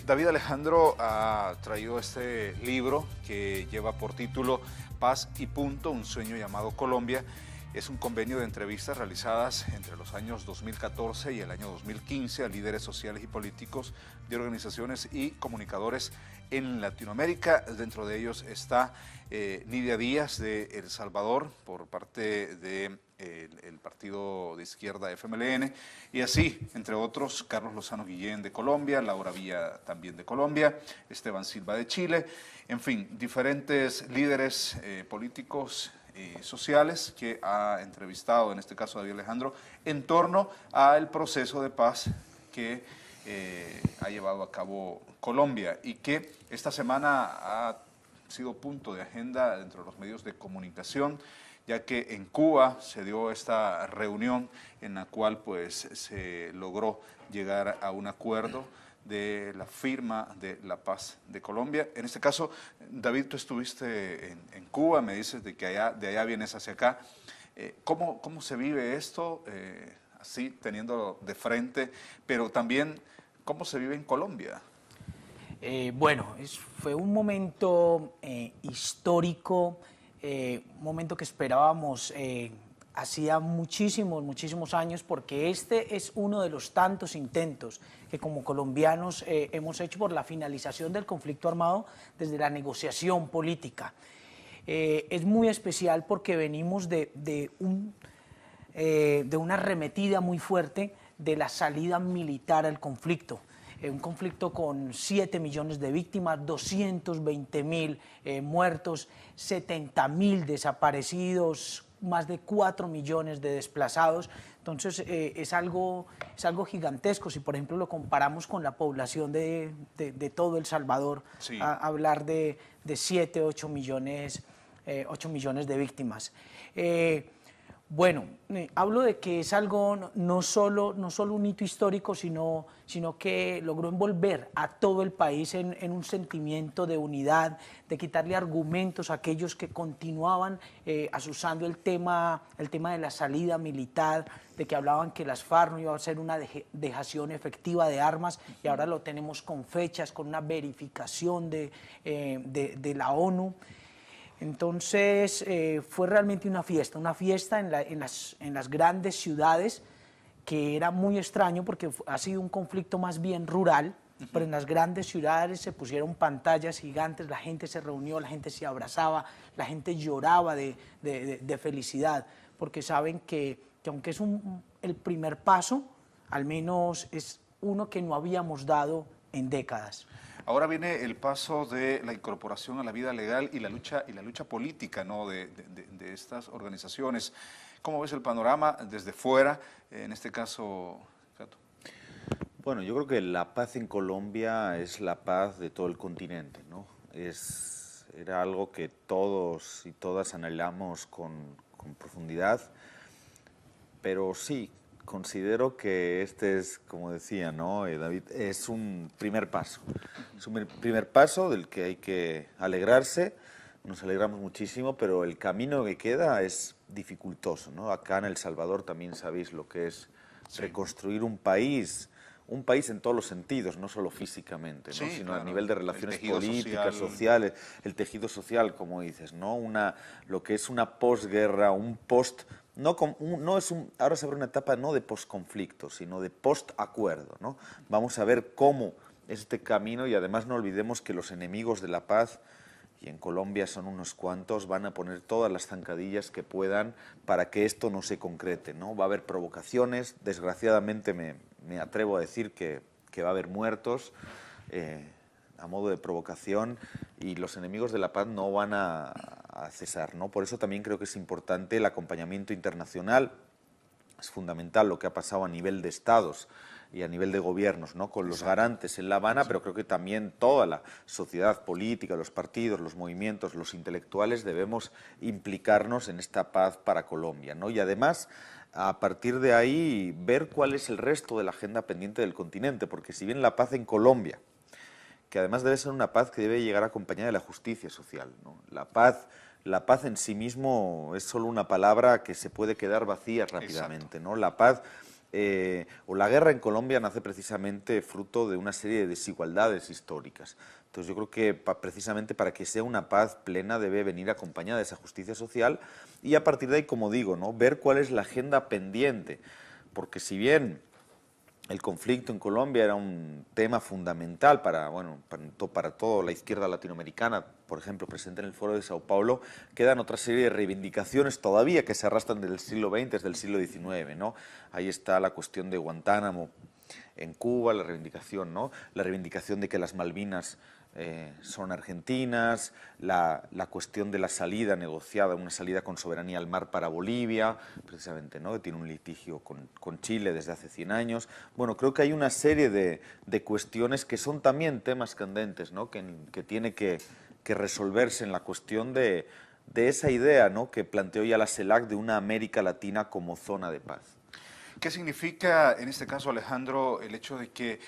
David Alejandro ha traído este libro que lleva por título Paz y Punto, un sueño llamado Colombia. Es un convenio de entrevistas realizadas entre los años 2014 y el año 2015 a líderes sociales y políticos de organizaciones y comunicadores en Latinoamérica. Dentro de ellos está Nidia Díaz de El Salvador por parte de el partido de izquierda FMLN, y así, entre otros, Carlos Lozano Guillén de Colombia, Laura Villa también de Colombia, Esteban Silva de Chile, en fin, diferentes líderes políticos y sociales que ha entrevistado, en este caso David Alejandro, en torno al proceso de paz que ha llevado a cabo Colombia y que esta semana ha sido punto de agenda dentro de los medios de comunicación, ya que en Cuba se dio esta reunión en la cual pues se logró llegar a un acuerdo de la firma de la paz de Colombia. En este caso, David, tú estuviste en Cuba, me dices de que de allá vienes hacia acá. ¿Cómo se vive esto, así teniendo de frente, pero también cómo se vive en Colombia? Fue un momento histórico, un momento que esperábamos hacía muchísimos años, porque este es uno de los tantos intentos que como colombianos hemos hecho por la finalización del conflicto armado desde la negociación política. Es muy especial porque venimos de una arremetida muy fuerte de la salida militar al conflicto. Un conflicto con 7 millones de víctimas, 220.000 muertos, 70.000 desaparecidos, más de 4 millones de desplazados. Entonces es algo gigantesco. Si por ejemplo lo comparamos con la población de todo El Salvador, sí, hablar de 7, 8 millones de víctimas. Hablo de que es algo no solo un hito histórico, sino que logró envolver a todo el país en un sentimiento de unidad, de quitarle argumentos a aquellos que continuaban azuzando el tema de la salida militar, de que hablaban que las FARC no iba a ser una dejación efectiva de armas, y ahora lo tenemos con fechas, con una verificación de la ONU. Entonces fue realmente una fiesta en las grandes ciudades, que era muy extraño porque ha sido un conflicto más bien rural, pero en las grandes ciudades se pusieron pantallas gigantes, la gente se reunió, la gente se abrazaba, la gente lloraba de felicidad, porque saben que aunque es el primer paso, al menos es uno que no habíamos dado en décadas. Ahora viene el paso de la incorporación a la vida legal y la lucha política, ¿no?, de estas organizaciones. ¿Cómo ves el panorama desde fuera, en este caso, Cato? Bueno, yo creo que la paz en Colombia es la paz de todo el continente, ¿no? Era algo que todos y todas anhelamos con profundidad, pero sí, considero que este es, como decía, ¿no, David? Es un primer paso. Es un primer paso del que hay que alegrarse. Nos alegramos muchísimo, pero el camino que queda es dificultoso, ¿no? Acá en El Salvador también sabéis lo que es reconstruir un país en todos los sentidos, no solo físicamente, ¿no? Sino claro, a nivel de relaciones políticas, sociales, el tejido social, como dices, ¿no? Lo que es una posguerra, un post. Ahora se abre una etapa no de posconflicto, sino de post-acuerdo, ¿no? Vamos a ver cómo es este camino, y además no olvidemos que los enemigos de la paz, y en Colombia son unos cuantos, van a poner todas las zancadillas que puedan para que esto no se concrete, ¿no? Va a haber provocaciones, desgraciadamente me atrevo a decir que va a haber muertos a modo de provocación, y los enemigos de la paz no van a cesar, ¿no? Por eso también creo que es importante el acompañamiento internacional. Es fundamental lo que ha pasado a nivel de estados y a nivel de gobiernos, ¿no?, con los garantes en La Habana, pero creo que también toda la sociedad política, los partidos, los movimientos, los intelectuales debemos implicarnos en esta paz para Colombia, ¿no? Y además, a partir de ahí, ver cuál es el resto de la agenda pendiente del continente, porque si bien la paz en Colombia, que además debe ser una paz que debe llegar acompañada de la justicia social, ¿no? La paz en sí mismo es solo una palabra que se puede quedar vacía rápidamente, ¿no? La paz o la guerra en Colombia nace precisamente fruto de una serie de desigualdades históricas. Entonces yo creo que precisamente para que sea una paz plena debe venir acompañada de esa justicia social y a partir de ahí, como digo, ¿no?, ver cuál es la agenda pendiente, porque si bien el conflicto en Colombia era un tema fundamental para, bueno, para toda la izquierda latinoamericana, por ejemplo, presente en el Foro de Sao Paulo, quedan otra serie de reivindicaciones todavía que se arrastran del siglo XX, desde el siglo XIX, ¿no? Ahí está la cuestión de Guantánamo en Cuba, la reivindicación, ¿no?, la reivindicación de que las Malvinas son argentinas, la cuestión de la salida negociada, una salida con soberanía al mar para Bolivia, precisamente, ¿no?, que tiene un litigio con Chile desde hace 100 años. Bueno, creo que hay una serie de cuestiones que son también temas candentes, ¿no?, que tiene que resolverse en la cuestión de esa idea, ¿no?, que planteó ya la CELAC de una América Latina como zona de paz. ¿Qué significa, en este caso, Alejandro, el hecho de que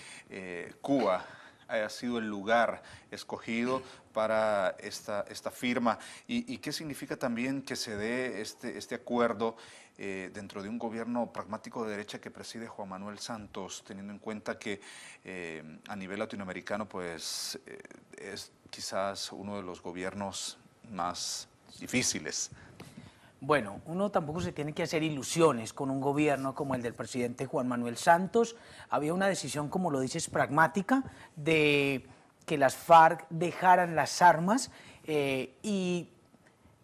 Cuba haya sido el lugar escogido para esta firma? ¿Y qué significa también que se dé este acuerdo dentro de un gobierno pragmático de derecha que preside Juan Manuel Santos, teniendo en cuenta que a nivel latinoamericano pues es quizás uno de los gobiernos más difíciles? Bueno, uno tampoco se tiene que hacer ilusiones con un gobierno como el del presidente Juan Manuel Santos. Había una decisión, como lo dices, pragmática, de que las FARC dejaran las armas y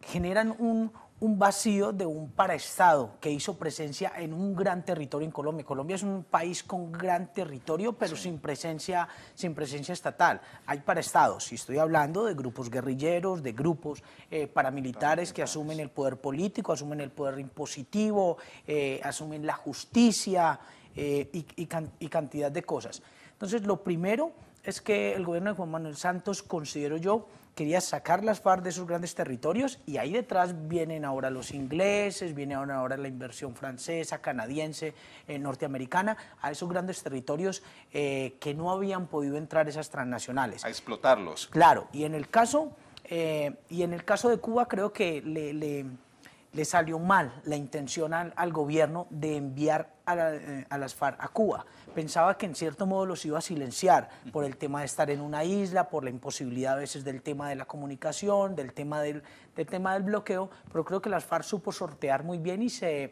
generan un vacío de un paraestado que hizo presencia en un gran territorio en Colombia. Colombia es un país con gran territorio, pero sin presencia estatal. Hay paraestados, y estoy hablando de grupos guerrilleros, de grupos paramilitares que asumen el poder político, asumen el poder impositivo, asumen la justicia y cantidad de cosas. Entonces, lo primero es que el gobierno de Juan Manuel Santos, considero yo, quería sacar las FARC de esos grandes territorios, y ahí detrás vienen ahora los ingleses, viene ahora la inversión francesa, canadiense, norteamericana, a esos grandes territorios que no habían podido entrar esas transnacionales. A explotarlos. Claro, y en el caso de Cuba creo que le salió mal la intención al gobierno de enviar a las FARC a Cuba. Pensaba que en cierto modo los iba a silenciar por el tema de estar en una isla, por la imposibilidad a veces del tema de la comunicación, del tema del bloqueo, pero creo que las FARC supo sortear muy bien y se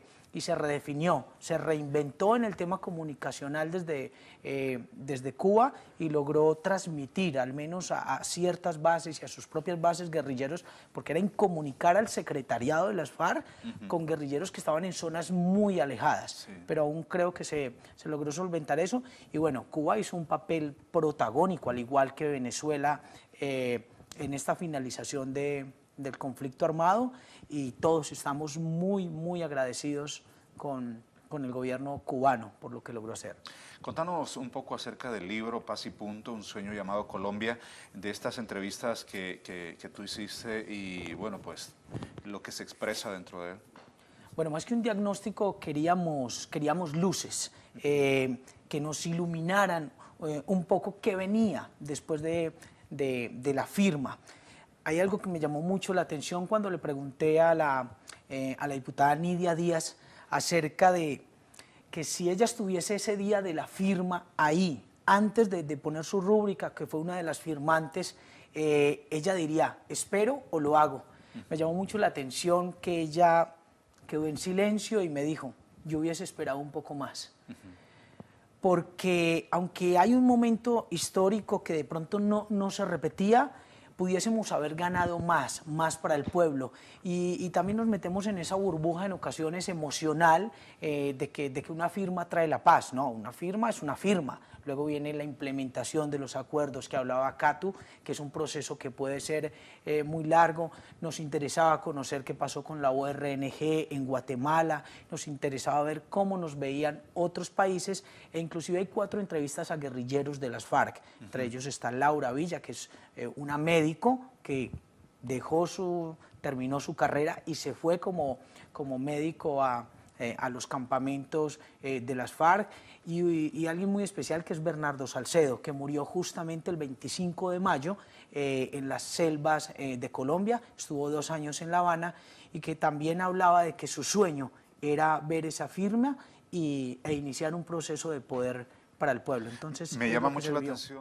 redefinió, se reinventó en el tema comunicacional desde Cuba y logró transmitir al menos a ciertas bases y a sus propias bases guerrilleros, porque era incomunicar al secretariado de las FARC con guerrilleros que estaban en zonas muy alejadas, sí. Pero aún creo que se logró solventar eso, y bueno, Cuba hizo un papel protagónico, al igual que Venezuela, en esta finalización del conflicto armado, y todos estamos muy, muy agradecidos con el gobierno cubano por lo que logró hacer. Contanos un poco acerca del libro Paz y Punto, un sueño llamado Colombia, de estas entrevistas que tú hiciste y, bueno, pues lo que se expresa dentro de él. Bueno, más que un diagnóstico, queríamos luces que nos iluminaran un poco qué venía después de la firma. Hay algo que me llamó mucho la atención cuando le pregunté a la diputada Nidia Díaz acerca de que si ella estuviese ese día de la firma ahí, antes de poner su rúbrica, que fue una de las firmantes, ella diría, ¿espero o lo hago? Me llamó mucho la atención que ella quedó en silencio y me dijo, yo hubiese esperado un poco más. Porque aunque hay un momento histórico que de pronto no se repetía, pudiésemos haber ganado más para el pueblo, y también nos metemos en esa burbuja en ocasiones emocional de que una firma trae la paz. No, una firma es una firma. Luego viene la implementación de los acuerdos que hablaba Catu, que es un proceso que puede ser muy largo. Nos interesaba conocer qué pasó con la ORNG en Guatemala, nos interesaba ver cómo nos veían otros países, e inclusive hay 4 entrevistas a guerrilleros de las FARC. Entre ellos está Laura Villa, que es una médico que terminó su carrera y se fue como médico a los campamentos de las FARC, y alguien muy especial que es Bernardo Salcedo, que murió justamente el 25 de mayo en las selvas de Colombia, estuvo 2 años en La Habana, y que también hablaba de que su sueño era ver esa firma e iniciar un proceso de poder para el pueblo. Entonces, Me es llama lo que mucho se la vivió. atención.